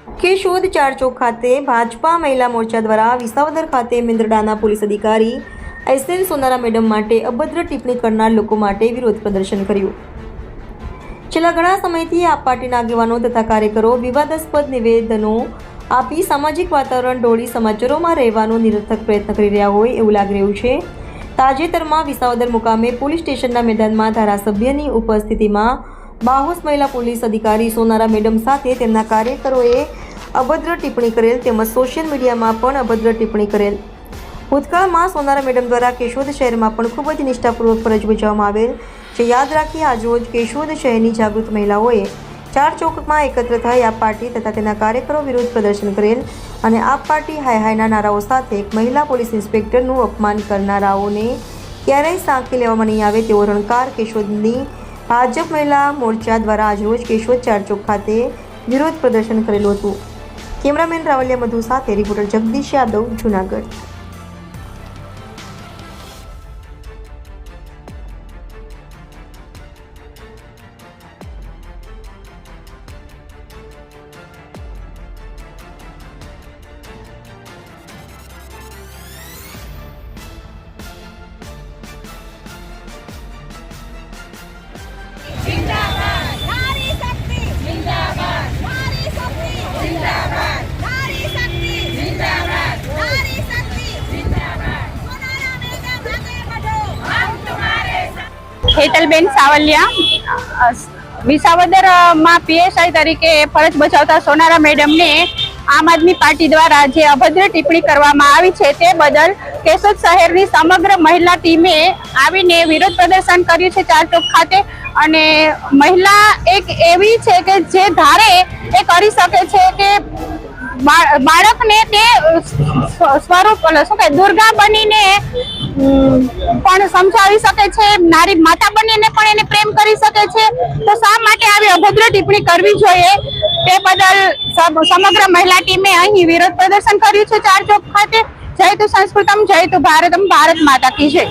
કેશોદ ચારચોક ખાતે ભાજપા મહિલા મોરચા દ્વારા વિસાવદર ખાતે મેંદરડાના પોલીસ અધિકારી એસએન સોનારા મેડમ માટે અભદ્ર ટિપ્પણી કરનાર લોકો માટે વિરોધ પ્રદર્શન કર્યું। છેલ્લા ઘણા સમયથી આપ પાર્ટીના આગેવાનો તથા કાર્યકરો વિવાદાસ્પદ નિવેદનો આપી સામાજિક વાતાવરણ ઢોળી સમાચારોમાં રહેવાનો નિરર્થક પ્રયત્ન કરી રહ્યા હોય એવું લાગી રહ્યું છે। તાજેતરમાં વિસાવદર મુકામે પોલીસ સ્ટેશનના મેદાનમાં ધારાસભ્યની ઉપસ્થિતિમાં બાહોશ મહિલા પોલીસ અધિકારી સોનારા મેડમ સાથે તેમના કાર્યકરોએ અભદ્ર ટિપ્પણી કરેલ તેમજ સોશિયલ મીડિયામાં પણ અભદ્ર ટિપ્પણી કરેલ। ભૂતકાળમાં સોનારા મેડમ દ્વારા કેશોદ શહેરમાં પણ ખૂબ જ નિષ્ઠાપૂર્વક ફરજ બજાવવામાં આવેલ, જે યાદ રાખી આજરોજ કેશોદ શહેરની જાગૃત મહિલાઓએ ચાર ચોકમાં એકત્ર થઈ આપ પાર્ટી તથા તેના કાર્યકરો વિરુદ્ધ પ્રદર્શન કરેલ અને આપ પાર્ટી હાય હાયના નારાઓ સાથે એક મહિલા પોલીસ ઇન્સ્પેક્ટરનું અપમાન કરનારાઓને ક્યારેય સાંખી લેવામાં નહીં આવે તેવો રણકાર કેશોદની ભાજપ મહિલા મોરચા દ્વારા આજરોજ કેશોદ ચારચોક ખાતે વિરોધ પ્રદર્શન કરેલું હતું। કેમેરામેન રાવલિયા મધુ સાથે રિપોર્ટર જગદીશ યાદવ, જૂનાગઢ। હેતલબેન સાવલિયા વિસાવદર માં પીએસઆઈ તરીકે ફરજ બજાવતા સોનારા મેડમને આમ આદમી પાર્ટી દ્વારા જે અભદ્ર ટિપ્પણી કરવામાં આવી છે તે બદલ કેશોદ શહેરની સમગ્ર મહિલા ટીમે આવીને વિરોધ પ્રદર્શન કર્યું છે ચારચોક ખાતે। અને મહિલા એક એવી છે કે જે ધારે એ કરી શકે છે કે બાળકને તે સ્વરૂપ શું કે દુર્ગા બનીને પણ સમજાવી શકે છે, નારી માતા બનીને પણ એને પ્રેમ કરી શકે છે। તો શા માટે આવી અભદ્ર ટિપ્પણી કરવી જોઈએ તે બદલ સમગ્ર મહિલા ટીમે અહીં વિરોધ પ્રદર્શન કર્યું છે ચારચોક ખાતે। જય તુ સંસ્કૃતમ, જય તુ ભારતમ, ભારત માતા કી જય।